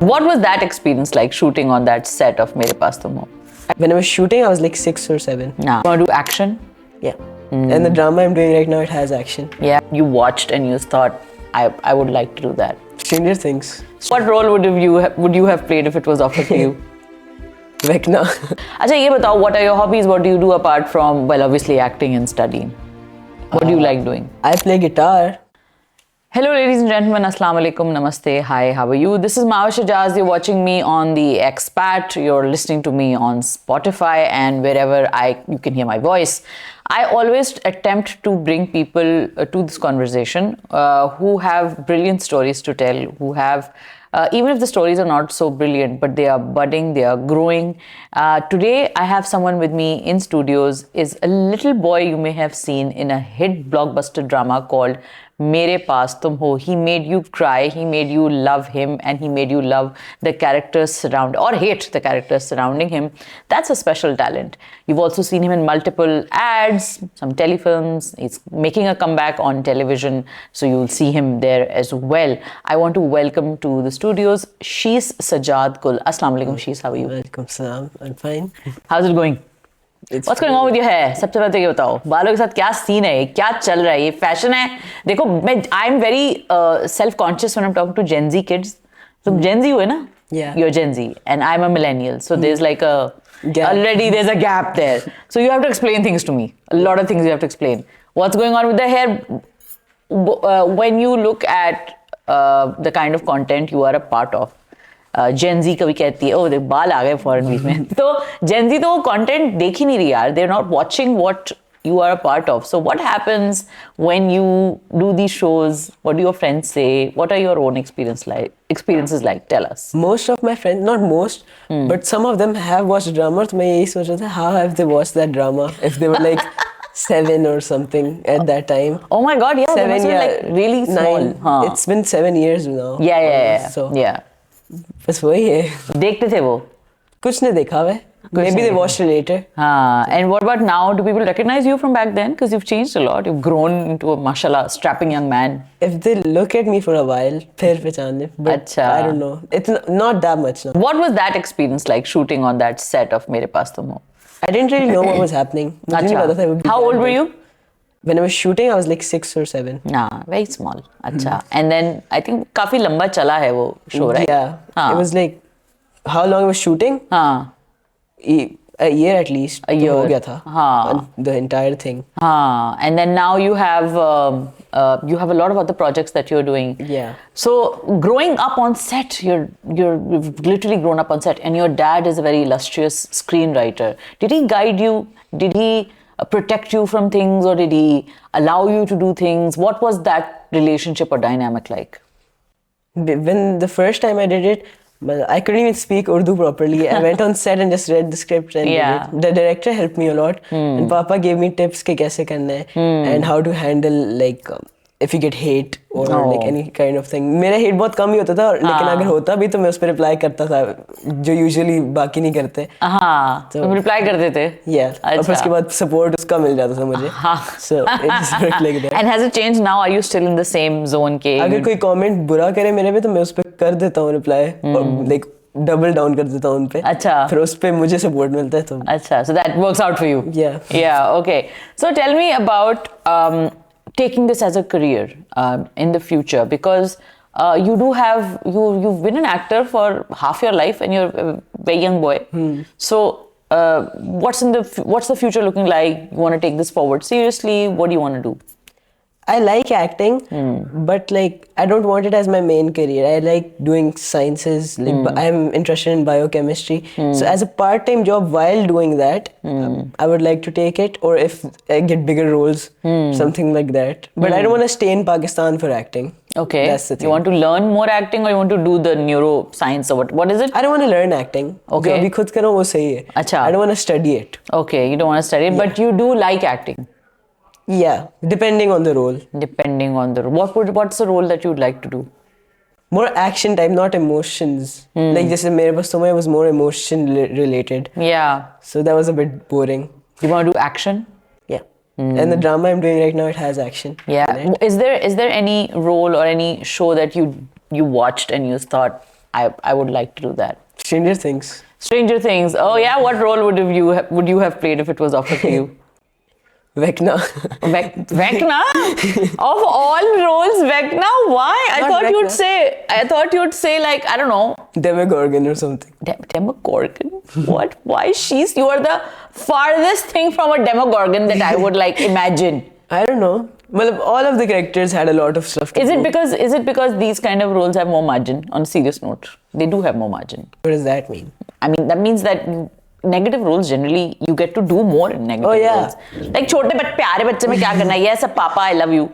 What was that experience like shooting on that set of Mere Paas Tum Ho? When I was shooting, I was like 6 or 7. Nah. Want to do action? Yeah. And the drama I'm doing right now, it has action. Yeah. You watched and you thought, I would like to do that. Stranger Things. What role would you have played if it was offered to you? Vecna. अच्छा ये बताओ, what are your hobbies? What do you do apart from, well, obviously acting and studying? What do you like doing? I play guitar. Hello ladies and gentlemen, Assalamu alaikum, namaste, hi, how are you? This is Mahwa Shajaz, you're watching me on the Expat, you're listening to me on Spotify and wherever you can hear my voice. I always attempt to bring people to this conversation who have brilliant stories to tell, who have even if the stories are not so brilliant, but they are budding, they are growing. Today, I have someone with me in studios, is a little boy you may have seen in a hit blockbuster drama called Mere Paas Tum Ho. He made you cry, he made you love him, and he made you love the characters or hate the characters surrounding him. That's a special talent. You've also seen him in multiple ads, some telefilms. He's making a comeback on television, so you'll see him there as well. I want to welcome to the studios Shees Sajjad Kul. Assalamu alaikum, Shees. How are you? Welcome, salam. I'm fine. How's it going? What's going on with your hair? सबसे पहले तो ये बताओ, बालों के साथ क्या scene है, क्या चल रहा है, ये फैशन है? देखो, I'm very self-conscious when I'm talking to Gen Z kids. तुम Gen Z हुए ना? Yeah. You're Gen Z, and I'm a millennial, so there's like already there's a gap there. So you have to explain things to me. A lot of things you have to explain. What's going on with the hair? When you look at the kind of content you are a part of, Gen Z कभी कहती है, देख बाल आ गए foreign बीच में, तो Gen Z तो वो content देख ही नहीं रही यार. They're not watching what you are a part of. So what happens when you do these shows? What do your friends say? What are your own experiences like? Tell us. Most of my friends, not most, but some of them have watched drama. तो मैं यही सोच रहा था, how have they watched that drama if they were like 7 or something at that time? Oh my God, yeah, 7, yeah, like really small. 9. Huh. It's been 7 years now. Yeah. So yeah. बस वही है. देखते थे वो? कुछ नहीं देखा हुआ है. Maybe they watched it later. And what about now? Do people recognize you from back then? Because you've changed a lot. You've grown into a, mashallah, strapping young man. If they look at me for a while, फिर पहचान ले. But Achha. I don't know. It's not that much now. What was that experience like shooting on that set of Mere Paas Tum Ho? I didn't really know what was happening. मुझे नहीं पता था it would be How that old were big. you? When I was shooting, I was like 6 or 7. Nah, very small. Acha. And then I think काफी लंबा चला है वो show, right? Yeah. It was like, how long I was shooting? हाँ. A year at least. A year. हो गया था. हाँ. The entire thing. हाँ. And then now you have a lot of other projects that you're doing. Yeah. So growing up on set, you've literally grown up on set, and your dad is a very illustrious screenwriter. Did he guide you? Did he protect you from things, or did he allow you to do things? What was that relationship or dynamic like? When the first time I did it, I couldn't even speak Urdu properly. I went on set and just read the script and did it. The director helped me a lot. And Papa gave me tips कि कैसे करना है and how to handle like if you get hate or like any kind of thing. मेरा hate बहुत कम ही होता था, लेकिन अगर होता भी तो मैं उस पर reply करता था, जो usually बाकी नहीं करते. हाँ, तो reply करते थे. Yeah. और फिर उसके बाद support उसका मिल जाता था मुझे. So it just worked like that. And has it changed now? Are you still in the same zone के? अगर कोई comment बुरा करे मेरे पे तो मैं उस पर कर देता हूँ reply और like double down कर देता हूँ उन पे. अच्छा. फिर उस पे मुझे support मिलता है तो. अच्छा, so that works out for you. Yeah. Okay. So tell me about taking this as a career in the future, because you've been an actor for half your life and you're a very young boy. So what's the future looking like? You want to take this forward seriously? What do you want to do? I like acting, but like I don't want it as my main career. I like doing sciences. Like I'm interested in biochemistry. So as a part-time job while doing that, I would like to take it, or if I get bigger roles, something like that. But I don't want to stay in Pakistan for acting. Okay. That's the thing. You want to learn more acting, or you want to do the neuroscience, or what is it? I don't want to learn acting. Okay. जो अभी खुद करो वो सही है. अच्छा. I don't want to study it. Okay, you don't want to study it, but you do like acting. Yeah, depending on the role. Depending on the role. What's the role that you'd like to do? More action type, not emotions. Like जैसे मेरे पास तो was more emotion related. Yeah. So that was a bit boring. You want to do action? Yeah. And the drama I'm doing right now, it has action. Yeah. Is there any role or any show that you watched and you thought, I would like to do that. Stranger Things. Stranger Things. Oh yeah, what role would you have played if it was offered to you? Vecna. Vecna? Of all roles, Vecna? Why? I Not thought you'd say like, I don't know, Demogorgon or something. Demogorgon? What? Why you are the farthest thing from a Demogorgon that I would like imagine. I don't know. Well, all of the characters had a lot of stuff to Is do. it because these kind of roles have more margin? On a serious note, they do have more margin. What does that mean? I mean, that means that negative roles generally you get to do more in negative roles. Like छोटे but प्यारे बच्चे में क्या करना है? Yes, Papa, I love you.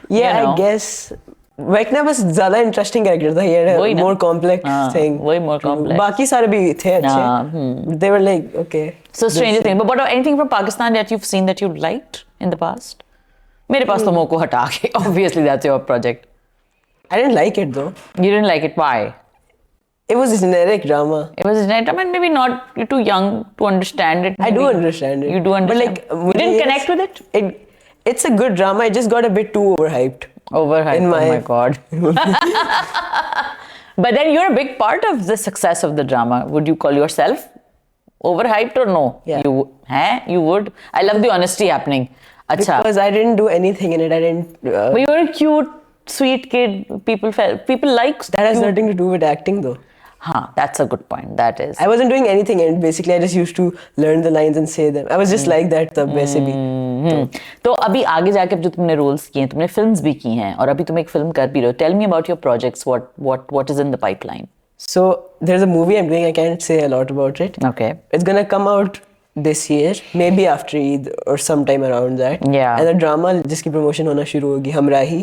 Yeah, I guess. Vecna was ज़्यादा interesting character था. He had a more complex thing. Way more complex. बाकी सारे भी थे अच्छे. They were like, okay. So Stranger Things. But what about anything from Pakistan that you've seen that you liked in the past? मेरे पास तो मोको हटा के. Obviously, that's your project. I didn't like it though. You didn't like it. Why? It was a generic drama. It was a generic drama, and maybe not. You're too young to understand it. I do understand it. You do understand. But like, you didn't connect with it. It's a good drama. It just got a bit too overhyped. Overhyped. Oh my god. But then you're a big part of the success of the drama. Would you call yourself overhyped or no? Yeah. You would. I love the honesty happening. Achha. Because I didn't do anything in it. I didn't. But you were a cute, sweet kid. People like That has nothing to do with acting though. That's a good point. That is. I wasn't doing anything, and basically I just used to learn the lines and say them. I was just like that तब वैसे भी. तो अभी आगे जाके जो तुमने roles किए हैं, तुमने फिल्म्स भी की हैं और अभी तुम एक फिल्म कर भी रहे हो. Tell me about your projects. What is in the pipeline? So there's a movie I'm doing. I can't say a lot about it. Okay. It's gonna come out this year, maybe after Eid or sometime around that. Yeah. And the drama जिसकी promotion होना शुरू होगी, हमराही.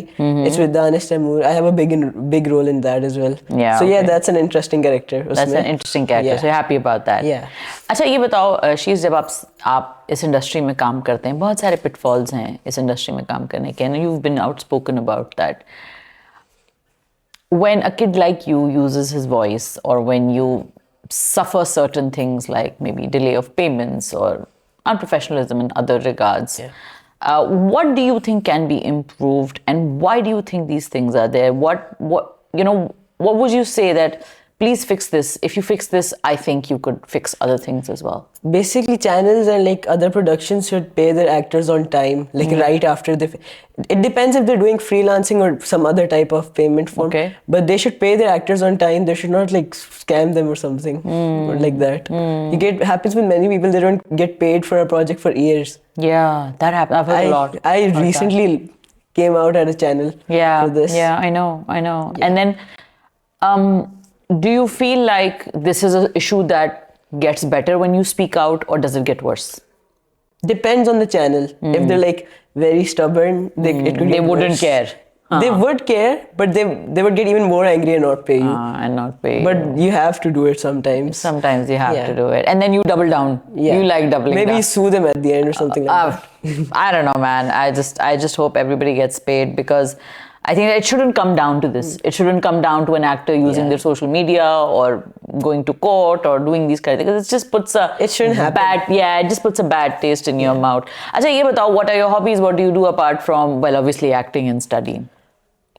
It's with Danish Taimur. I have a big role in that as well. Yeah. So yeah, that's an interesting character. That's an interesting character. Yeah. So you're happy about that. Yeah. अच्छा ये बताओ she's जब आप इस industry में काम करते हैं बहुत सारे pitfalls हैं इस इंडस्ट्री में काम करने के and you've been outspoken about that. When a kid like you uses his voice or when you suffer certain things like maybe delay of payments or unprofessionalism in other regards, what do you think can be improved and why do you think these things are there? What would you say that please fix this? If you fix this, I think you could fix other things as well. Basically, channels and like other productions should pay their actors on time, like right after it depends if they're doing freelancing or some other type of payment form. Okay. But they should pay their actors on time. They should not like scam them or something or like that. Happens with many people. They don't get paid for a project for years. Yeah, that happens. I've heard a lot. I recently came out at a channel for this. Yeah, I know. Yeah. And then, do you feel like this is an issue that gets better when you speak out or does it get worse? Depends on the channel. If they're like very stubborn, they wouldn't care. They would care, but they would get even more angry and not pay you. And not pay. But you have to do it sometimes. Sometimes you have to do it. And then you double down. Yeah. You like doubling down. Maybe sue them at the end or something like that. I don't know, man. I just hope everybody gets paid because I think that it shouldn't come down to this. It shouldn't come down to an actor using their social media or going to court or doing these kind of things. Because it just puts It shouldn't happen. it just puts a bad taste in your mouth. Acha, ye batao, what are your hobbies? What do you do apart from, well, obviously acting and studying?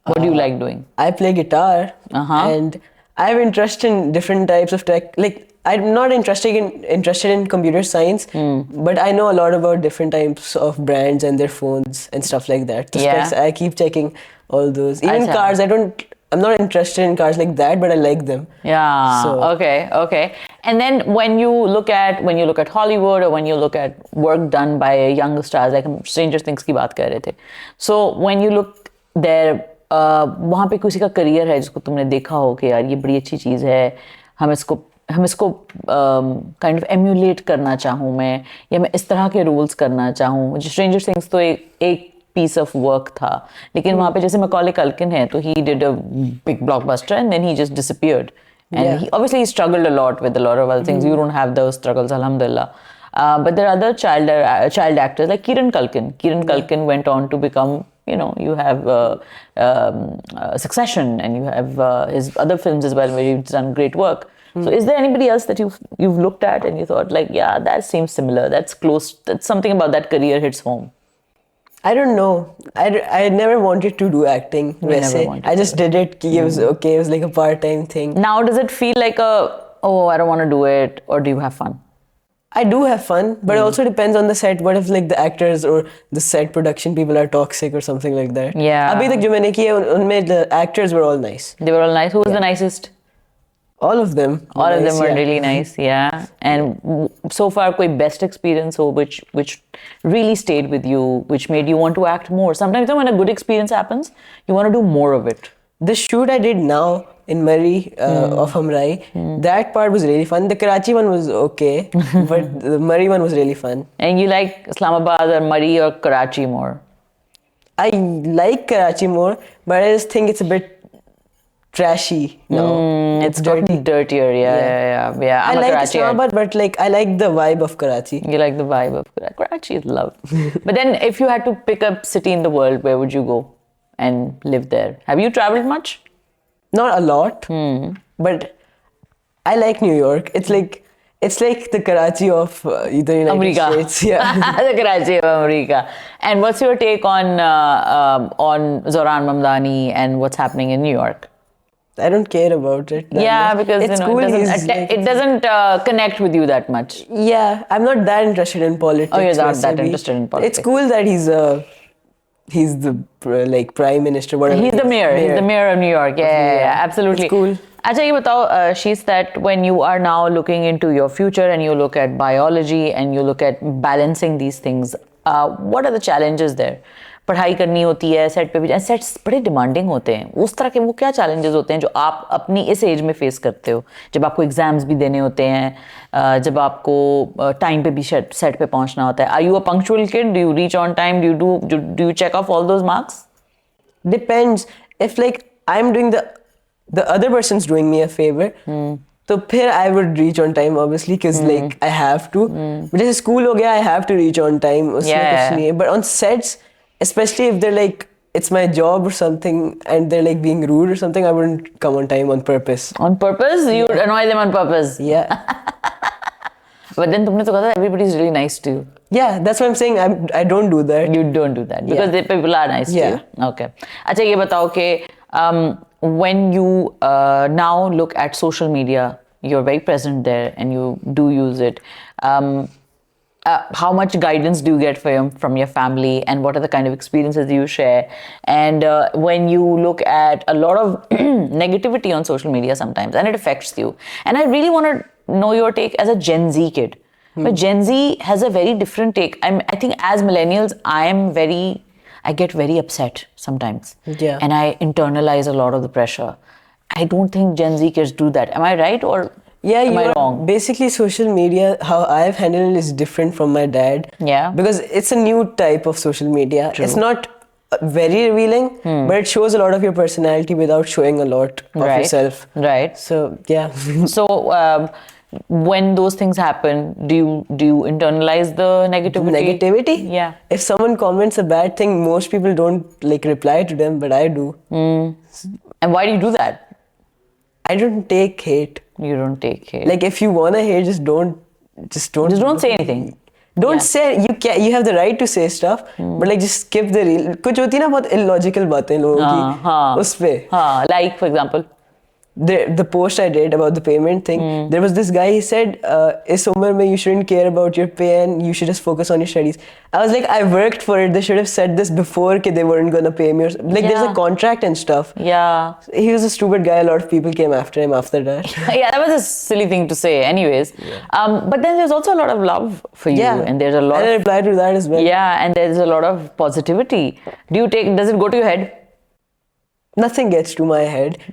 What do you like doing? I play guitar and I have interest in different types of tech. Like, I'm not interested in computer science, but I know a lot about different types of brands and their phones and stuff like that. The specs, I keep checking all those. Even cars, I'm not interested in cars like that, but I like them. Yeah. So, okay. And then when you look at Hollywood or when you look at work done by young stars, like Stranger Things की बात कर रहे थे. So when you look there, वहाँ पे किसी का career है जिसको तुमने देखा हो कि यार ये बड़ी अच्छी चीज़ है, हम इसको काइंड ऑफ एम्यूलेट करना चाहूँ मैं, या मैं इस तरह के रोल्स करना चाहूँ. स्ट्रेंजर थिंग्स तो एक पीस ऑफ वर्क था, लेकिन वहाँ पे जैसे मैकॉले कल्किन है तो he did a big blockbuster and then he just disappeared and he obviously struggled a lot with a lot of other things. You don't have those struggles, alhamdulillah. But there are other child actors like Kieran Culkin. Culkin went on to become, you have Succession, and you have his other films as well where he's done great work. So is there anybody else that you've looked at and you thought like, yeah, that seems similar, that's close, that's something about that career hits home? I don't know. I never wanted to do acting. never wanted I just did it. It was okay. It was like a part-time thing. Now, does it feel like oh, I don't want to do it, or do you have fun? I do have fun, but it also depends on the set. What if like the actors or the set production people are toxic or something like that? Yeah. अभी तक जो मैंने किया उनमें the actors were all nice. They were all nice. Who was the nicest? All of them. All of them nice, were yeah. really nice, yeah. And so far, कोई best experience हो which really stayed with you, which made you want to act more. Sometimes when a good experience happens, you want to do more of it. The shoot I did now in Murray of Hamrai, that part was really fun. The Karachi one was okay, but the Murray one was really fun. And you like Islamabad or Murray or Karachi more? I like Karachi more, but I just think it's a bit trashy now. It's gotten dirtier, yeah. I I'm a like Karachi. Islamabad, but like I like the vibe of Karachi. You like the vibe of Karachi. Karachi is love. But then if you had to pick a city in the world, where would you go and live there? Have you traveled much? Not a lot, but I like New York. It's like the Karachi of the United America. States. Yeah. The Karachi of America. And what's your take on Zohran Mamdani and what's happening in New York? I don't care about it. Yeah, because it's cool. It doesn't connect with you that much. Yeah, I'm not that interested in politics. Oh, you're not that maybe. interested in politics. It's cool that he's the like prime minister. Whatever. He's the mayor. He's the mayor of New York. Yeah, absolutely. It's cool. Acha, ye batao, she's that when you are now looking into your future and you look at biology and you look at balancing these things, what are the challenges there? पढ़ाई करनी होती है set पे भी sets बड़े demanding होते हैं उस तरह के वो क्या चैलेंजेस होते हैं जो आप अपनी इस एज में फेस करते हो जब आपको एग्जाम्स भी देने होते हैं जब आपको टाइम पे भी सेट पे पहुंचना होता है are you a punctual kid do you reach on time do you check off all those marks Depends. If like I'm doing the other person's doing me a favor, तो फिर I would reach on time obviously because like I have to. But जैसे school हो गया I have to reach on time उसमें कुछ नहीं है. But on sets, especially if they're like it's my job or something and they're like being rude or something, I wouldn't come on time on purpose. On purpose? You would annoy them on purpose? Yeah. But then तुमने तो कहा था everybody's really nice to you. Yeah, that's what I'm saying. I don't do that. You don't do that because the people are nice to you. Okay. अच्छा ये बताओ कि when you now look at social media, you're very present there and you do use it. How much guidance do you get from your family and what are the kind of experiences you share? And when you look at a lot of negativity on social media sometimes and it affects you. And I really want to know your take as a Gen Z kid. But Gen Z has a very different take. I think as millennials, I get very upset sometimes. Yeah. And I internalize a lot of the pressure. I don't think Gen Z kids do that. Am I right or am I wrong? Basically, social media, how I've handled it is different from my dad. Yeah. Because it's a new type of social media. True. It's not very revealing, but it shows a lot of your personality without showing a lot of yourself. Right. So, yeah. So, when those things happen, do you internalize the Negativity? Yeah. If someone comments a bad thing, most people don't like reply to them, but I do. And why do you do that? I don't take hate. You don't take hate. Like if you wanna hate, just don't say anything. Don't say you have the right to say stuff, but like just skip the reel. कुछ होती है ना बहुत illogical बातें लोगों की उस पे. Like for example. The post I did about the payment thing, there was this guy, he said, इस उम्र में you shouldn't care about your pay and you should just focus on your studies. I was like, I worked for it. They should have said this before that they weren't going to pay me. There's a contract and stuff. Yeah. He was a stupid guy. A lot of people came after him after that. Yeah, that was a silly thing to say anyways. But then there's also a lot of love for you. Yeah. And there's a lot I reply to that as well. Yeah, and there's a lot of positivity. Does it go to your head? Nothing gets to my head.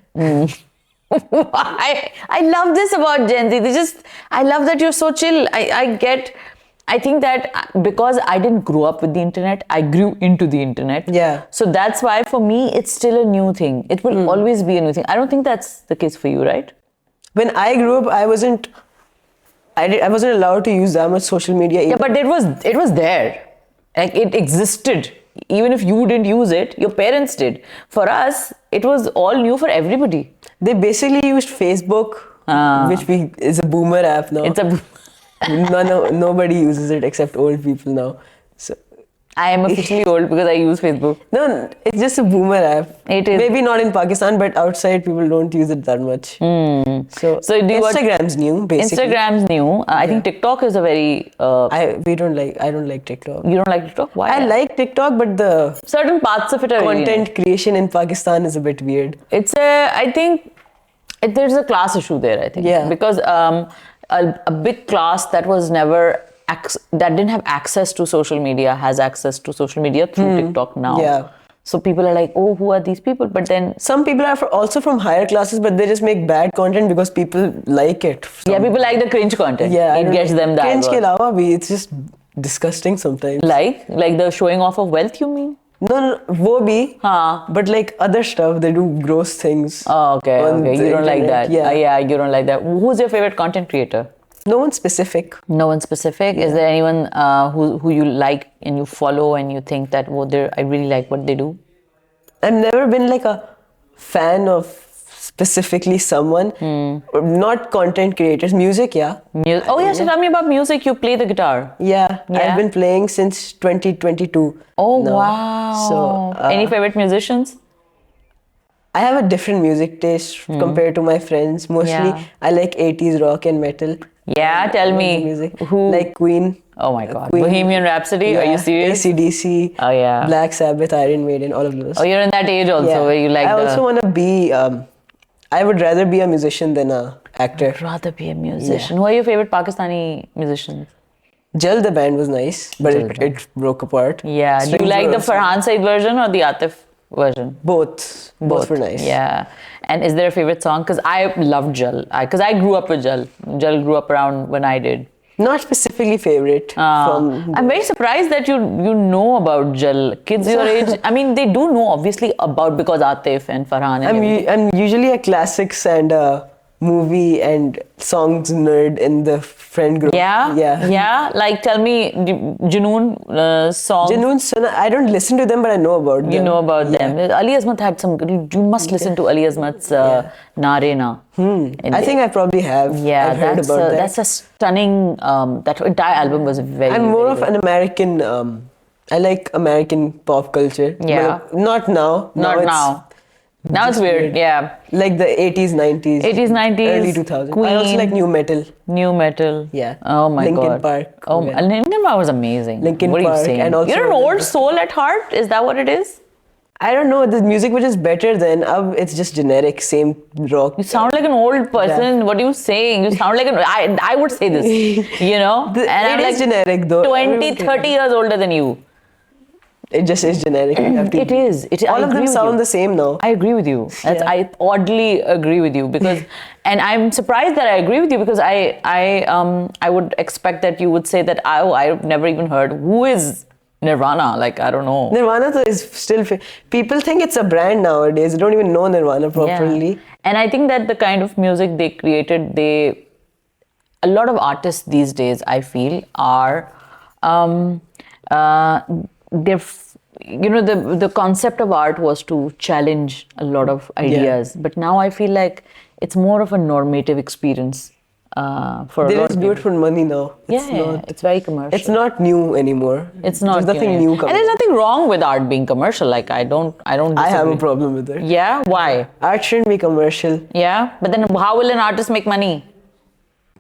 I love this about Gen Z. I love that you're so chill. I think that because I didn't grow up with the internet, I grew into the internet. Yeah. So that's why for me, it's still a new thing. It will always be a new thing. I don't think that's the case for you, right? When I grew up, I wasn't allowed to use that much social media. Yeah, but it was there. Like it existed. Even if you didn't use it, your parents did. For us, it was all new for everybody. They basically used Facebook, which is a boomer app now. It's a Nobody uses it except old people now. So I am officially old because I use Facebook. No, it's just a boomer app. It is. Maybe not in Pakistan, but outside people don't use it that much. So do you watch- Instagram's new, basically. Instagram's new. I think TikTok is a very. I don't like TikTok. You don't like TikTok? Why? I like TikTok, but the certain parts of it are really content nice. creation in Pakistan is a bit weird. I think there's a class issue there. I think. Yeah. Because a big class that was never that didn't have access to social media has access to social media through TikTok now. Yeah. So people are like, oh, who are these people? But then Some people are also from higher classes, but they just make bad content because people like it. yeah, people like the cringe content. Yeah, It gets them that. Cringe ke alawa bhi, it's just disgusting sometimes. Like the showing off of wealth, you mean? No, wo bhi. Huh. But like other stuff, they do gross things. Oh, okay. on Okay. the You don't like internet. that. Yeah. Yeah, you don't like that. Who's your favorite content creator? No one specific. No one specific. Is there anyone who you like and you follow and you think that I really like what they do? I've never been like a fan of specifically someone. Not content creators. Music, yeah. Oh yeah. So tell me about music. You play the guitar. Yeah. Yeah? I've been playing since 2022. Oh now. wow. So Any favorite musicians? I have a different music taste compared to my friends. Mostly, Yeah. I like 80s rock and metal. Yeah. Tell me. Music. Who? Like Queen. Oh my God. Queen. Bohemian Rhapsody. Are you serious? AC/DC. Oh yeah. Black Sabbath, Iron Maiden, all of those. Oh, you're in that age also where you like I the. also want to be. I would rather be a musician than a actor. rather be a musician. Who are your favorite Pakistani musicians? Jal the band was nice, but it broke apart. Yeah. Do you Strings like were the also- Farhan Said version or the Atif version? Both. Both were nice. Yeah. And is there a favorite song? Because I love Jal. Because I grew up with Jal. Jal grew up around when I did. Not specifically favorite. From I'm very surprised that you know about Jal. Kids your age, I mean, they do know obviously about because Atif and Farhan. And everything. I'm usually a classics and movie and songs nerd in the friend group. Yeah. Like, tell me, Junoon song. Junoon Sunnah, I don't listen to them, but I know about them. You know about them. Ali Azmat had some good. You must listen to Ali Azmat's Naare Na. I think I probably have. Yeah, I've heard that's about that. that's a stunning. That entire album was very. I'm more very of good. an American. I like American pop culture. Yeah. But not now. Not now. Now it's weird. Yeah. Like the 80s, 90s. 80s, 90s. Early 2000s. Queen. I also like new metal. New metal. Yeah. Oh my Linkin god. Park. Oh, Yeah. Linkin Park was amazing. Linkin what are you Park saying? and also You're an Linkin old Park. soul at heart. Is that what it is? I don't know. The music which is better than it's just generic, same rock. You sound like an old person. What are you saying? You sound like I would say this. You know. It I'm is like generic though. 20, 30 years older than you. It just is generic. You have to- It is. All I of agree them with sound you. the same now. I agree with you. Yeah. I oddly agree with you because, and I'm surprised that I agree with you because I would expect that you would say that I've never even heard who is Nirvana. Like I don't know. Nirvana though is still. People think it's a brand nowadays. They don't even know Nirvana properly. Yeah. And I think that the kind of music they created, a lot of artists these days, I feel, are the concept of art was to challenge a lot of ideas, but now I feel like it's more of a normative experience for a They lot just of do it people. for money now. It's very commercial. It's not new anymore. It's not. There's nothing new. new And coming. there's nothing wrong with art being commercial. Like I don't. I have a disagree. problem with it. Yeah. Why? Art shouldn't be commercial. Yeah. But then how will an artist make money?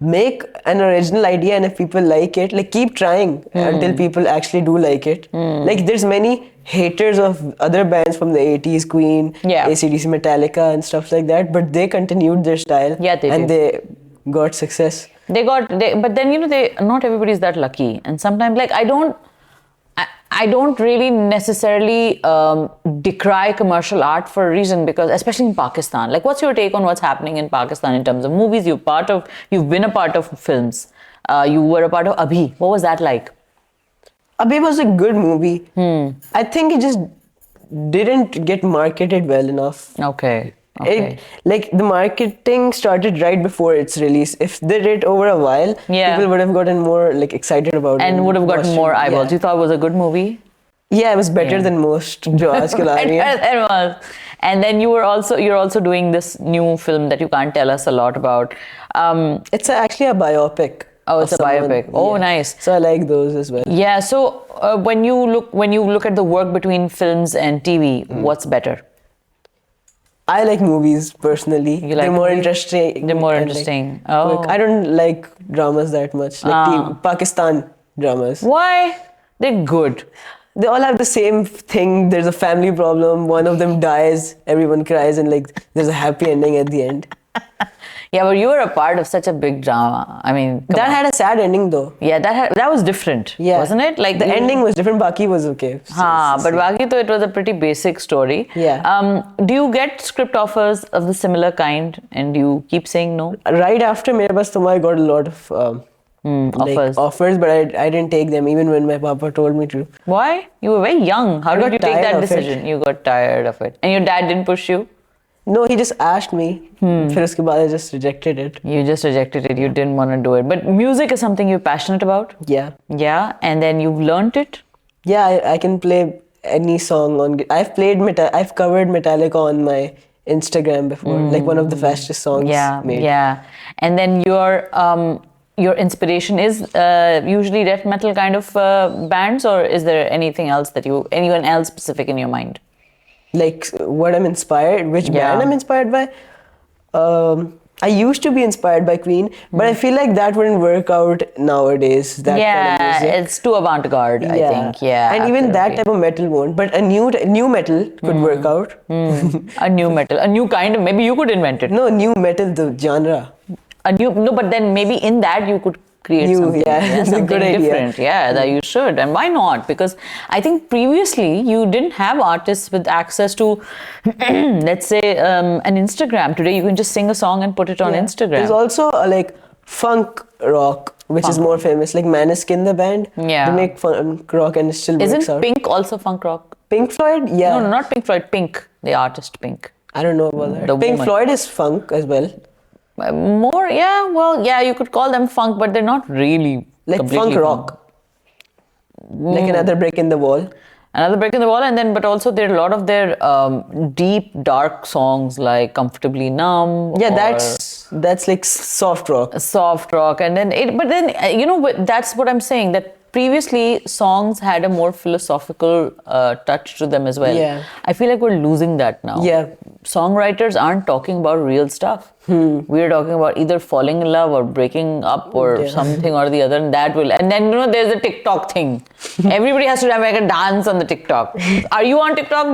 Make an original idea, and if people like it, like keep trying until people actually do like it. Like there's many haters of other bands from the 80s, Queen, Yeah. AC/DC, Metallica and stuff like that, but they continued their style. Yeah, they and did. they got success. But then not everybody's that lucky, and sometimes like I don't really necessarily decry commercial art for a reason, because especially in Pakistan, like what's your take on what's happening in Pakistan in terms of movies? You've been a part of films. You were a part of Abhi. What was that like? Abhi was a good movie. I think it just didn't get marketed well enough. Okay. Like the marketing started right before its release. If they did it over a while, Yeah. people would have gotten more like excited about it. And would have gotten watched more it. eyeballs. Yeah. You thought it was a good movie? Yeah, it was better Yeah. than most. Jo aajkal aa rahi hai. It was. And then you're also doing this new film that you can't tell us a lot about. It's actually a biopic. Oh, it's of a someone. biopic. Oh, Yeah. nice. So I like those as well. Yeah. So when you look at the work between films and TV, what's better? I like movies personally. You like They're more movies? interesting. They're more and, interesting. Like, Oh. quick. I don't like dramas that much. Like Pakistan dramas. Why? They're good. They all have the same thing. There's a family problem. One of them dies. Everyone cries, and like there's a happy ending at the end. Yeah, but you were a part of such a big drama. I mean, come That on. had a sad ending though. Yeah, that was different, Yeah. wasn't it? Like The ending was different. Baki was okay. But Baki to it was a pretty basic story. Yeah. Do you get script offers of the similar kind, and do you keep saying no? Right after Mere Bas Tum, I got a lot of offers, but I didn't take them even when my papa told me to. Why? You were very young. How I did got you take tired that of it. decision? You got tired of it, and your dad didn't push you. No, he just asked me. फिर उसके बाद I just rejected it. You just rejected it. You didn't want to do it. But music is something you're passionate about. Yeah. Yeah, and then you've learned it. Yeah, I can play any song on. I've covered Metallica on my Instagram before, like one of the fastest songs made. Yeah. And then your inspiration is usually death metal kind of bands, or is there anything else anyone else specific in your mind? Like what I'm inspired, which Yeah. band I'm inspired by. I used to be inspired by Queen, but I feel like that wouldn't work out nowadays. That kind of music. It's too avant-garde, I think. Yeah, and even that absolutely. type of metal won't. But a new metal could work out. A new metal, a new kind of, maybe you could invent it. No, new metal, the genre. No, but then maybe in that you could create New, something, yeah. something Good idea. different. Yeah, that you should. And why not? Because I think previously you didn't have artists with access to, let's say, an Instagram. Today you can just sing a song and put it on Instagram. There's also like funk rock, which is more famous, like Maneskin, the band. Yeah. They make funk rock and it still works Isn't out. Pink also funk rock? Pink Floyd? Yeah. No, not Pink Floyd. Pink, the artist Pink. I don't know about that. The Pink woman. Floyd is funk as well. More, yeah. Well, yeah, you could call them funk, but they're not really Like completely funk rock. Like another brick in the wall. Another break in the wall, and then but also there are a lot of their deep dark songs like Comfortably Numb. Yeah, or that's like soft rock. soft rock, and then that's what I'm saying, that previously songs had a more philosophical touch to them as well. Yeah. I feel like we're losing that now. Yeah. Songwriters aren't talking about real stuff. We're talking about either falling in love or breaking up or something or the other, and then there's a TikTok thing. Everybody has to have like a dance on the TikTok. Are you on TikTok?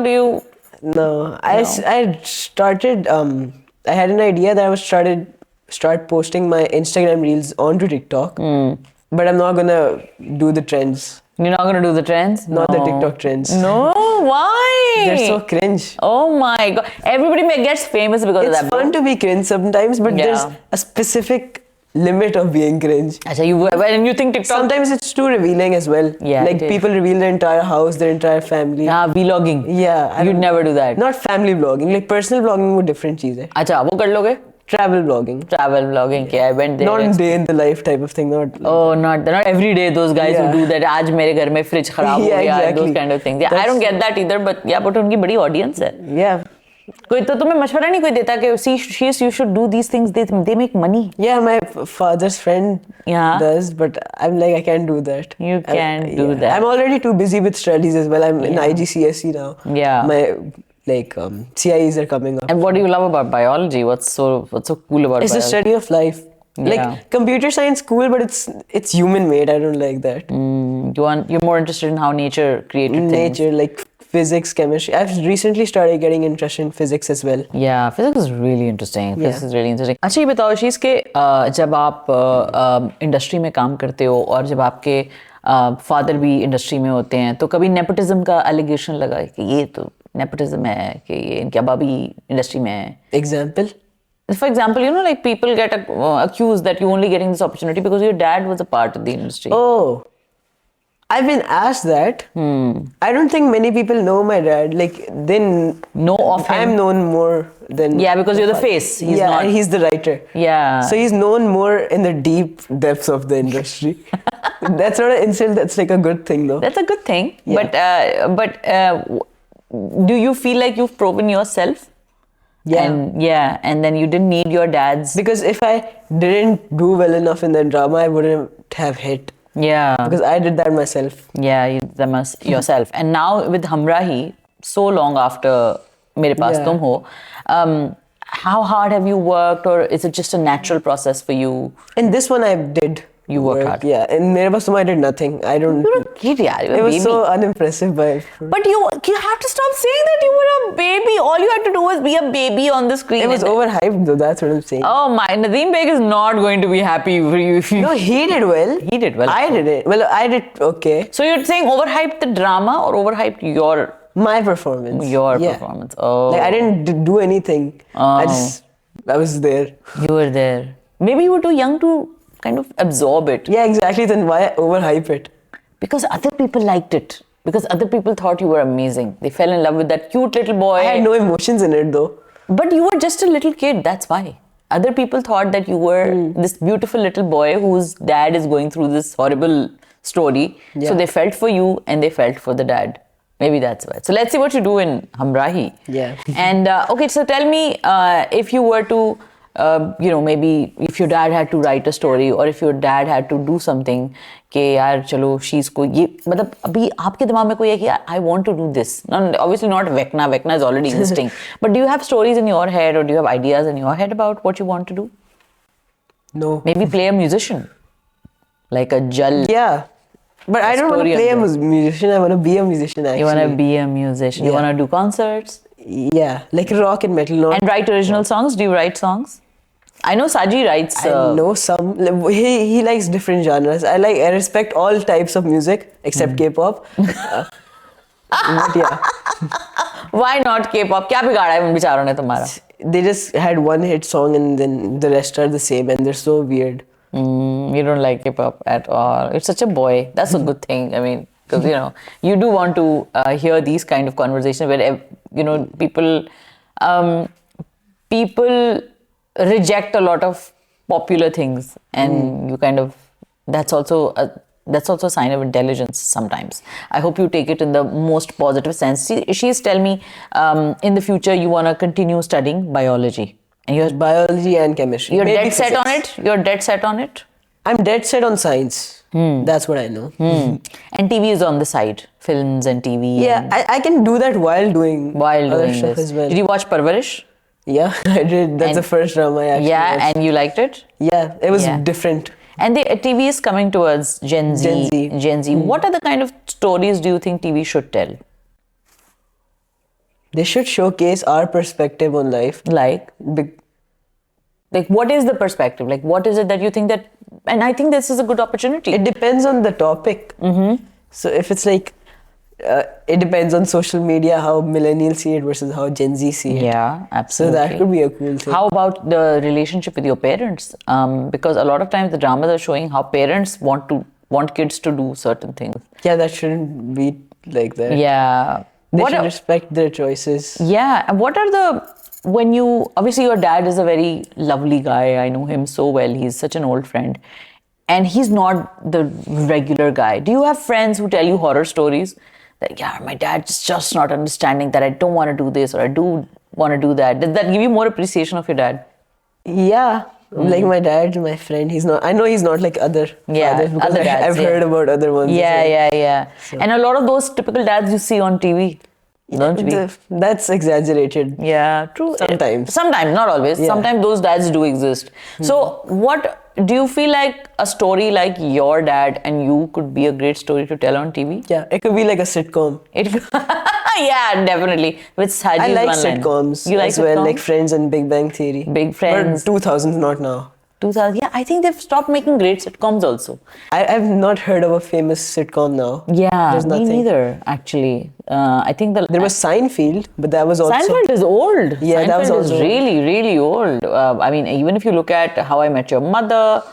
No, I started. I had an idea that I was start posting my Instagram reels onto TikTok, but I'm not gonna do the trends. You're not gonna do the trends? Not the No. TikTok trends. No, why? They're so cringe. Oh my god! Everybody gets famous because It's of that. fun to be cringe sometimes, but there's a specific limit of being cringe. Achha, when you think TikTok, Sometimes it's too revealing as well. Yeah, like it is. people reveal their entire house, their entire family. vlogging. Yeah, I You'd don't- never do that. Not family vlogging, like personal vlogging with different cheese. अच्छा वो कर लोगे? Travel vlogging. Travel vlogging. Yeah, I went there. Not day in the life type of thing. Not like, Oh, not every day. Those guys Yeah. who do that. आज मेरे घर में fridge खराब हो Yeah, गया. exactly. Those kind of things. Yeah, I don't get that either. But yeah, but उनकी बड़ी audience है. yeah. कोई तो तुम्हें मशवरा नहीं कोई देता कि you should do these things. They make money. Yeah, my father's friend Yeah. does, but I'm like, I can't do that. You can't do that. I'm already too busy with studies as well. I'm in IGCSE now. Yeah. My CIEs are coming up. And what do you love about biology? What's so cool about It's the biology? study of life. Yeah. Like computer science, cool, but it's human made. I don't like that. You're more interested in how nature created things. Nature, like physics, chemistry. I've recently started getting interested in physics as well. Yeah, physics is really interesting. Physics Yeah. is really interesting. अच्छा ये बताओ she's के जब आप industry में काम करते हो और जब आपके फादर भी इंडस्ट्री में होते हैं तो कभी नेपोटिज्म का एलिगेशन लगा है कि ये तो नेपोटिज्म है कि ये इनके अब्बा भी इंडस्ट्री में है. Example? For example, like people get accused that you're only getting this opportunity because your dad was a part of the industry. Oh, I've been asked that. I don't think many people know my dad. Like, Know of him. I'm known more than. Yeah, because you're the face. He's yeah, not. and he's the writer. Yeah. So he's known more in the deep depths of the industry. That's not an insult. That's like a good thing, though. That's a good thing. Yeah. But do you feel like you've proven yourself? Yeah. And then you didn't need your dad's. Because if I didn't do well enough in that drama, I wouldn't have hit. Yeah. Because I did that myself. Yeah, you did them yourself. And now with Humrahi, so long after Mere Paas Yeah. Tum Ho, how hard have you worked, or is it just a natural process for you? And this one I did. You worked work, hard. Yeah. In Mere Paas Tum I did nothing. I don't. You're a kid, yeah. You're a It was baby. so unimpressive, but But you have to stop saying that you were a baby. All you had to do was be a baby on the screen. it was And- overhyped though. That's what I'm saying. Oh my, Nadeem Beg is not going to be happy for you if you. No, he did well. He did well. I did it. Well, I did okay. So you're saying overhyped the drama or overhyped your My performance. Yeah. performance? Oh. Like I didn't do anything. I was there. You were there. Maybe you were too young to kind of absorb it. Yeah, exactly. Then why overhype it? Because other people liked it. Because other people thought you were amazing. They fell in love with that cute little boy. I had no emotions in it though. But you were just a little kid, that's why. Other people thought that you were this beautiful little boy whose dad is going through this horrible story. So Yeah. they felt for you and they felt for the dad. Maybe that's why. So let's see what you do in Humrahi. Yeah. And okay, so tell me if you were to, maybe if your dad had to write a story or if your dad had to do something कि यार चलो शीज को ये मतलब अभी आपके दिमाग में कोई है कि I want to do this. Obviously not Vecna is already existing. But do you have stories in your head or do you have ideas in your head about what you want to do? No. Maybe play a musician. Like a Jal. Yeah. But I don't want to story play a of musician. I want to be a musician actually. You want to be a musician. You Yeah. want to do concerts Yeah, like rock and metal. Not and write original songs. Do you write songs? I know Saji writes. I know some. He likes different genres. I respect all types of music except K-pop. But yeah, Why not K-pop? क्या बिगाड़ा है उन बेचारों ने तुम्हारा? they just had one hit song and then the rest are the same and they're so weird. You don't like K-pop at all. It's such a boy. That's a good thing. I mean, because you do want to hear these kind of conversations where people reject a lot of popular things, and you kind of that's also a sign of intelligence sometimes. I hope you take it in the most positive sense. She's telling me in the future you want to continue studying biology. And you're Biology and chemistry. dead Maybe set on physics. it? You're dead set on it? I'm dead set on science. That's what I know. And TV is on the side. Films and TV. Yeah, I can do that while doing While other doing stuff this. as well. Did you watch Parvarish? Yeah, I did. That's the first drama I actually Yeah, watched. and you liked it? Yeah, it was Yeah. different. And the TV is coming towards Gen Z. Gen Z. What are the kind of stories do you think TV should tell? They should showcase our perspective on life. Like, Big, what is the perspective? Like, what is it that you think that? And I think this is a good opportunity. it depends on the topic. So if it's like, it depends on social media how millennials see it versus how Gen Z see it. Yeah, So absolutely. that could be a cool thing. How about the relationship with your parents? Because a lot of times the dramas are showing how parents want kids to do certain things. Yeah, that shouldn't be like that. Yeah. They What should are- respect their choices. Yeah, and what are when you, obviously your dad is a very lovely guy, I know him so well, he's such an old friend, and he's not the regular guy. Do you have friends who tell you horror stories? That, yeah, my dad's just not understanding that I don't want to do this or I do want to do that. Does that give you more appreciation of your dad? Yeah. Like my dad, my friend, I know he's not like other Yeah, fathers because other dads, I've yeah. heard about other ones. as Yeah, well. yeah. And a lot of those typical dads you see on TV, don't you? That's exaggerated. Yeah, true. Sometimes. Sometimes, not always. Yeah. Sometimes those dads do exist. So, what do you feel like a story like your dad and you could be a great story to tell on TV? Yeah, it could be like a sitcom. It, yeah, definitely. With Saji's I like one line. sitcoms You like as well, sitcoms? like Friends and Big Bang Theory. Big Friends. But 2000s, not now. 2000. Yeah, I think they've stopped making great sitcoms also. I've not heard of a famous sitcom now. Yeah, There's me nothing. neither, actually. I think There was Seinfeld, but that was also... Seinfeld is old. Yeah, Seinfeld that was is also- really, really old. I mean, even if you look at How I Met Your Mother,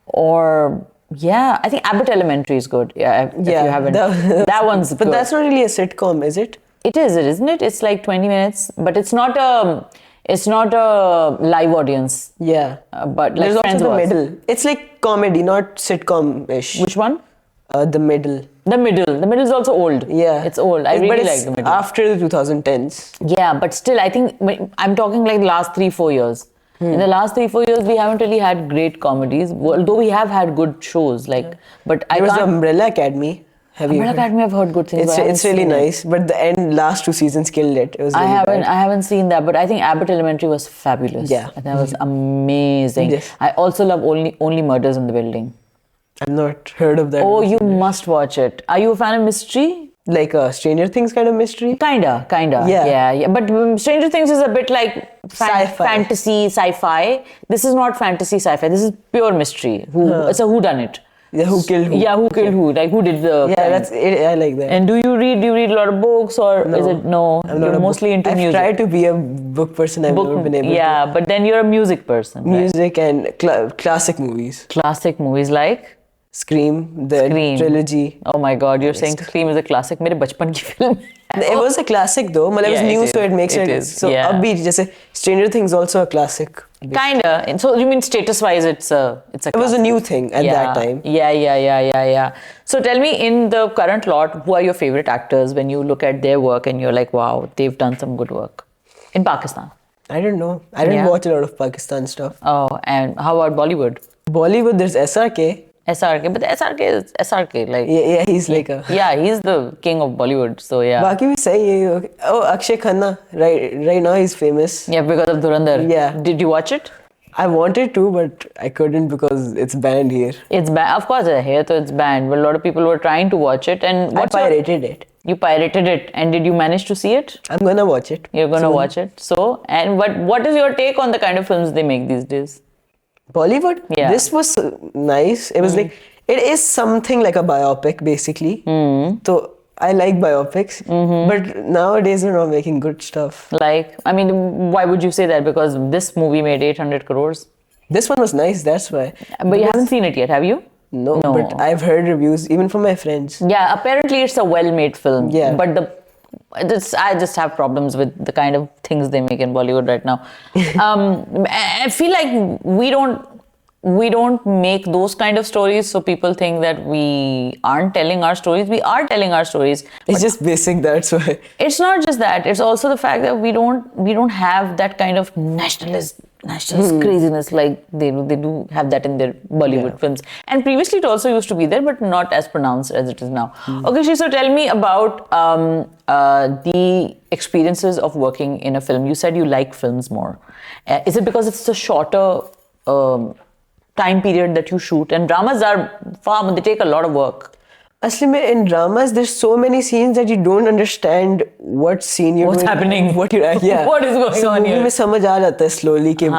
or yeah, I think Abbott Elementary is good. Yeah, if you haven't, that one's But good. that's not really a sitcom, is it? It is, isn't it? It's like 20 minutes, but it's not a live audience. Yeah. But like There's Friends also the was. middle. It's like comedy, not sitcom-ish. Which one? The Middle. The Middle is also old. Yeah. It's old. I But really it's like The Middle. after the 2010s. Yeah, but still, I think I'm talking like last 3-4 years. In the last 3-4 years, we haven't really had great comedies, although we have had good shows. Like, but I There was can't. Umbrella Academy. Have you Umbrella heard? Academy, I've heard good things. It's but I haven't it's really seen it. nice, but the last 2 seasons killed it. It was I really bad. haven't seen that, but I think Abbott Elementary was fabulous. Yeah. And that was amazing. Yes. I also love Only Murders in the Building. I've not heard of that. Oh, you must watch it. Are you a fan of mystery? Like a Stranger Things kind of mystery? Kinda. Yeah. Yeah. But Stranger Things is a bit like Sci-fi. fantasy, sci-fi. This is not fantasy, sci-fi. This is pure mystery. It's a whodunit. Yeah, who killed who? Yeah, who killed who? Like who did the Yeah, crime? that's it. I like that. And do you read a lot of books, or is it no? I'm not You're a mostly book. into I've music. tried to be a book person. I've never been able Yeah, but then you're a music person. to. Right? Music and classic movies. Classic movies like Scream, the Scream. trilogy. Oh my God, you're saying Scream is a classic. मेरे बचपन की film. It was a classic though. It was Yeah, new, it so is. it makes It it. is, So yeah. upbeat. Just Stranger Things also a classic. Kinda. And so you mean status-wise, it's a. It was a new thing at that time. Yeah. So tell me, in the current lot, who are your favorite actors when you look at their work and you're like, wow, they've done some good work in Pakistan? I don't know. I didn't Yeah. watch a lot of Pakistan stuff. Oh, and how about Bollywood? Bollywood, there's SRK. SRK, but SRK is SRK, like. Yeah, he's like a. Yeah, he's the king of Bollywood, so yeah. बाकी भी सही है. Oh, Akshay Khanna. Right now he's famous. Yeah, because of Dhurandhar. Yeah. Did you watch it? I wanted to, but I couldn't because it's banned here. It's banned. Of course, here so it's banned. But a lot of people were trying to watch it, and I pirated it. You pirated it, and did you manage to see it? I'm gonna watch it. You're gonna soon. watch it. So, and what is your take on the kind of films they make these days? Bollywood? Yeah. This was nice. It was like, it is something like a biopic basically. So I like biopics, but nowadays they're not making good stuff. Like, I mean, why would you say that? Because this movie made 800 crores. This one was nice, that's why. But you haven't seen it yet, have you? No, but I've heard reviews even from my friends. Yeah, apparently it's a well-made film. Yeah. But I just have problems with the kind of things they make in Bollywood right now. I feel like we don't make those kind of stories, so people think that we aren't telling our stories. We are telling our stories. It's just basic, that's why. It's not just that. It's also the fact that we don't have that kind of nationalist craziness like they do have that in their Bollywood films. And previously it also used to be there, but not as pronounced as it is now. Okay, so tell me about the experiences of working in a film. You said you like films more. Is it because it's a shorter time period that you shoot? And dramas they take a lot of work. Actually, in dramas, there's so many scenes that you don't understand what scene you're What's doing. happening? What you're yeah. What is going on here? में समझ आ जाता है slowly कि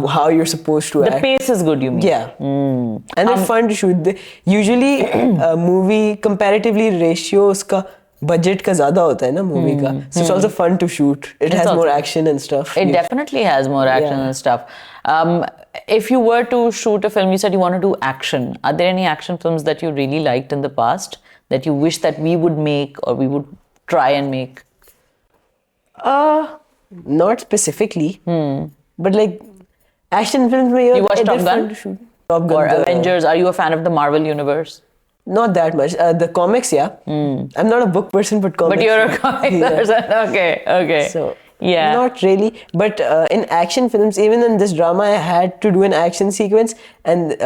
how you're supposed to The act. pace is good, you mean? Yeah. And they're fun to shoot. Usually, a movie comparatively ratio उसका budget का ज़्यादा होता है ना movie का. So it's also fun to shoot. It has more action and stuff. It definitely has more action Yeah. and stuff. If you were to shoot a film, you said you want to do action. Are there any action films that you really liked in the past that you wish that we would make or we would try and make? Not specifically, but like action films में You watched they're Top fun Gun? to shoot. Top Gun, Or the- Avengers? Are you a fan of the Marvel universe? Not that much. The comics, yeah. I'm not a book person, but comics. But you're a comic Yeah. person. Okay. So yeah. not really. But in action films, even in this drama, I had to do an action sequence, and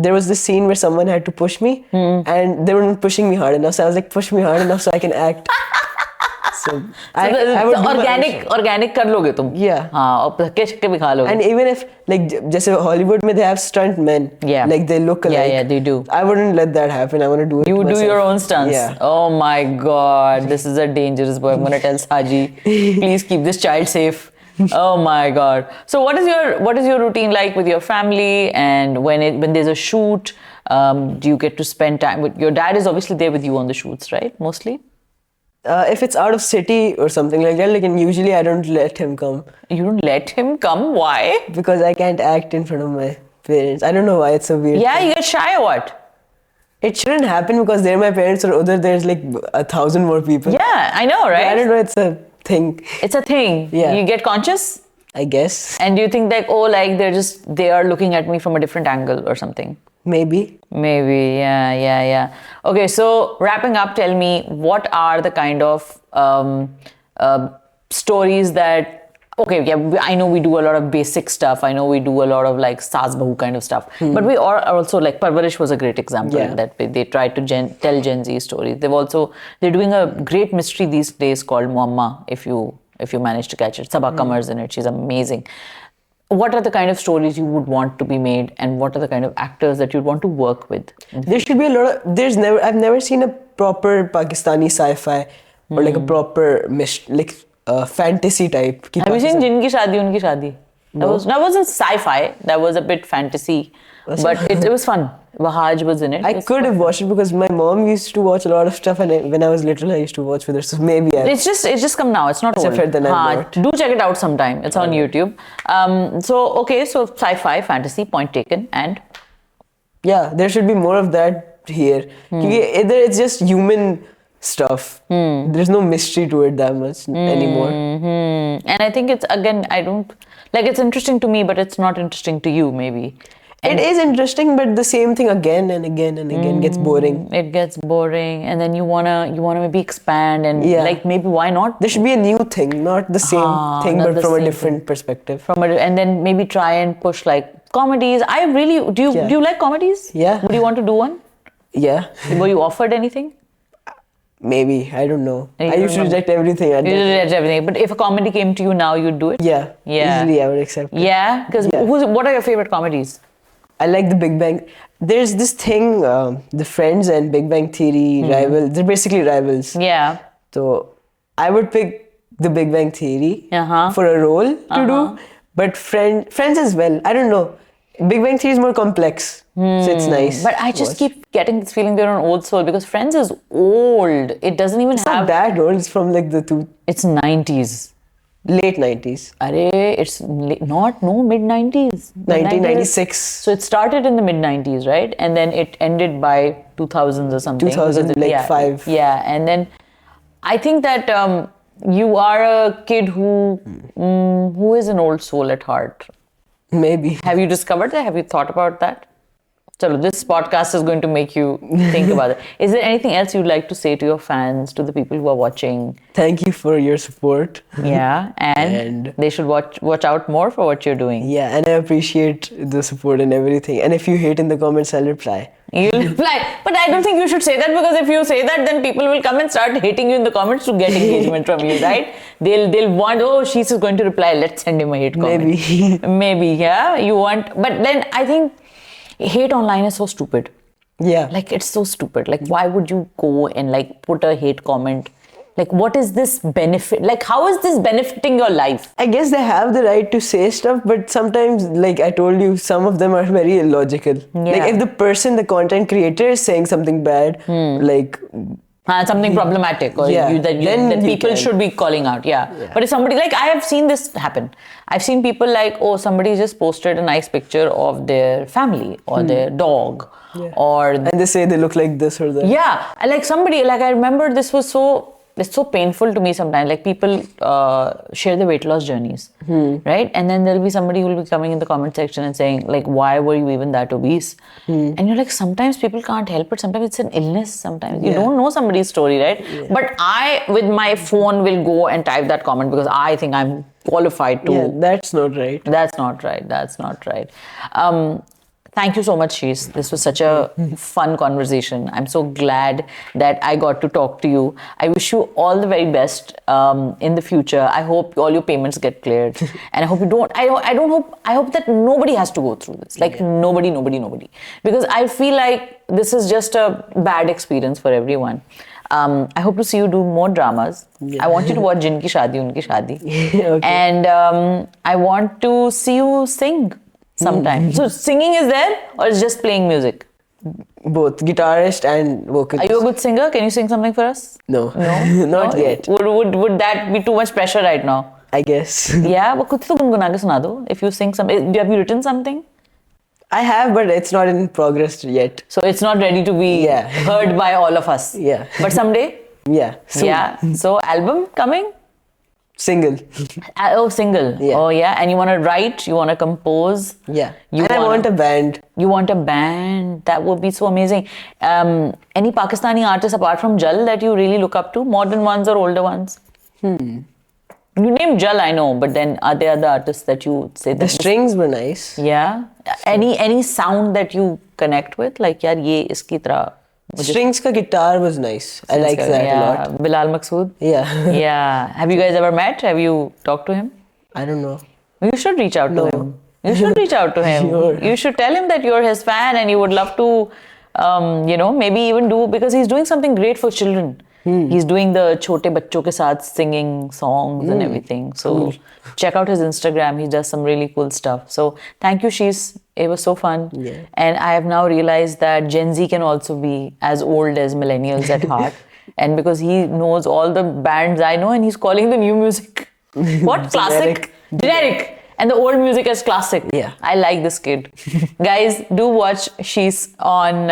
there was this scene where someone had to push me, and they weren't pushing me hard enough. So I was like, push me hard enough so I can act. So I would do my own shit. organic कर लोगे तुम. Yeah. हाँ, और धक्के शक्के भी खा लोगे. And even if like जैसे Hollywood में they have stunt men, Yeah. like they look alike. Yeah, they do. I wouldn't let that happen. I want to do it. You do myself. your own stunts. Yeah. Oh my God, this is a dangerous boy. I'm gonna tell Saji, please keep this child safe. Oh my God. So what is your routine like with your family, and when there's a shoot, do you get to spend time with your dad? Is obviously there with you on the shoots, right? Mostly. If it's out of city or something like that, like, and usually I don't let him come You don't let him come. Why? because I can't act in front of my parents. I don't know why it's so weird. Yeah, you get shy or what? It shouldn't happen because they're my parents, or other there's like 1,000 more people. Yeah, I know, right? I don't know. It's a thing. It's a thing. Yeah. You get conscious, I guess. and do you think like, oh, like they are looking at me from a different angle or something? Maybe. Maybe, yeah. Okay, so wrapping up, tell me, what are the kind of stories that, okay, yeah, I know we do a lot of basic stuff. I know we do a lot of like Saas Bahu kind of stuff. But we are also like, Parvarish was a great example that they tried to tell Gen Z stories. They're doing a great mystery these days called Muamma, if you manage to catch it. Sabah Kamar's in it. She's amazing. What are the kind of stories you would want to be made, and what are the kind of actors that you'd want to work with? There should be a lot of. I've never seen a proper Pakistani sci-fi or like a proper fantasy type. Have you seen Jinki Shaadi Unki Shaadi? That wasn't sci-fi. That was a bit fantasy, but it was fun. Wahaj was in it. I could have watched it because my mom used to watch a lot of stuff, and when I was little, I used to watch with her. So maybe it's just come now. It's not old. Then do check it out sometime. It's on YouTube. So sci-fi, fantasy, point taken, and yeah, there should be more of that here. Either it's just human stuff. There's no mystery to it that much anymore. And I think it's, again, I don't like, it's interesting to me, but it's not interesting to you, maybe. And it is interesting, but the same thing again and again and again gets boring. It gets boring, and then you wanna maybe expand, and like, maybe why not? There should be a new thing, not the same thing, but from a different perspective. And then maybe try and push like comedies. Do you like comedies? Yeah. Would you want to do one? Yeah. Were you offered anything? Maybe, I don't know. I used to reject everything. You reject everything, but if a comedy came to you now, you'd do it? Yeah. Easily I would accept it. Yeah? Because what are your favorite comedies? I like the Big Bang. There's this thing, the Friends and Big Bang Theory rival. They're basically rivals. Yeah. So I would pick the Big Bang Theory for a role to do, but Friends as well. I don't know. Big Bang Theory is more complex, so it's nice. But I just keep getting this feeling they're an old soul, because Friends is old. It doesn't even It's not that old. It's from like It's 90s. Late 90s. It's mid 90s. 1996. So it started in the mid 90s, right? And then it ended by 2000s or something. 2005. Yeah, and then I think that you are a kid who is an old soul at heart. Maybe. Have you discovered that? Have you thought about that? So this podcast is going to make you think about it. Is there anything else you'd like to say to your fans, to the people who are watching? Thank you for your support. Yeah, and they should watch out more for what you're doing. Yeah, and I appreciate the support and everything. And if you hate in the comments, I'll reply. You'll reply. But I don't think you should say that, because if you say that, then people will come and start hating you in the comments to get engagement from you, right? They'll want, she's going to reply, let's send him a hate comment. Maybe, yeah. You want, but then I think hate online is so stupid. Yeah. Like, it's so stupid. Like, why would you go and like put a hate comment? Like, what is this benefit? Like, how is this benefiting your life? I guess they have the right to say stuff, but sometimes, like I told you, some of them are very illogical. Like, if the content creator is saying something bad, like... something problematic, or that people should be calling out. But if somebody, like, I have seen this happen. I've seen people like, somebody just posted a nice picture of their family or their dog, and they say they look like this or that. Yeah, like somebody, like I remember it's so painful to me sometimes. Like, people share their weight loss journeys, right? And then there'll be somebody who will be coming in the comment section and saying, like, why were you even that obese? And you're like, sometimes people can't help it. Sometimes it's an illness. Sometimes you don't know somebody's story, right? But I, with my phone, will go and type that comment because I think I'm qualified to. Yeah, that's not right. That's not right. Thank you so much, Shees. This was such a fun conversation. I'm so glad that I got to talk to you. I wish you all the very best in the future. I hope all your payments get cleared, and I hope you don't. I hope that nobody has to go through this. Like nobody, because I feel like this is just a bad experience for everyone. I hope to see you do more dramas. I want you to watch Jinki Shaadi Unki Shaadi, and I want to see you sing sometime. So singing is there, or is just playing music? Both guitarist and vocalist. Are you a good singer? Can you sing something for us? No, not yet. Would that be too much pressure right now? I guess. Yeah, but कुछ तो गुनगुना के सुना दो. If you sing something, have you written something? I have, but it's not in progress yet. So it's not ready to be heard by all of us. Yeah. But someday? Yeah. Soon. Yeah. So album coming? Single. Oh, single. Yeah. Oh, yeah. And you want to write? You want to compose? Yeah. You And I want a band. You want a band? That would be so amazing. Any Pakistani artists apart from Jal that you really look up to? Modern ones or older ones? You named Jal, I know, but then are there other artists that you say that? The strings were nice. Yeah. Any sound that you connect with? Like, yaar, ye iski tarah. Strings ka guitar was nice. I like that a lot. Bilal Maqsood? Yeah. Yeah. Have you guys ever met? Have you talked to him? I don't know. You should reach out to him. You should reach out to him. Sure. You should tell him that you're his fan and you would love to, maybe even do, because he's doing something great for children. He's doing the chote bachcho ke saath singing songs and everything. So check out his Instagram. He does some really cool stuff. So thank you, Shees. It was so fun. Yeah. And I have now realized that Gen Z can also be as old as millennials at heart. And because he knows all the bands I know and he's calling the new music. What? Classic? Generic. And the old music is classic. Yeah. I like this kid. Guys, do watch She's on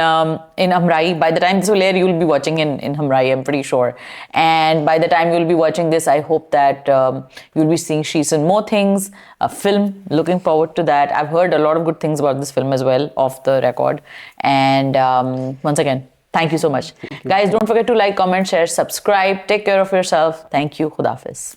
in Hamrai. By the time this will air, you'll be watching in Hamrai, I'm pretty sure. And by the time you'll be watching this, I hope that you'll be seeing She's in more things. A film, looking forward to that. I've heard a lot of good things about this film as well, off the record. And once again, thank you so much. Guys, don't forget to like, comment, share, subscribe. Take care of yourself. Thank you. Khuda Hafiz.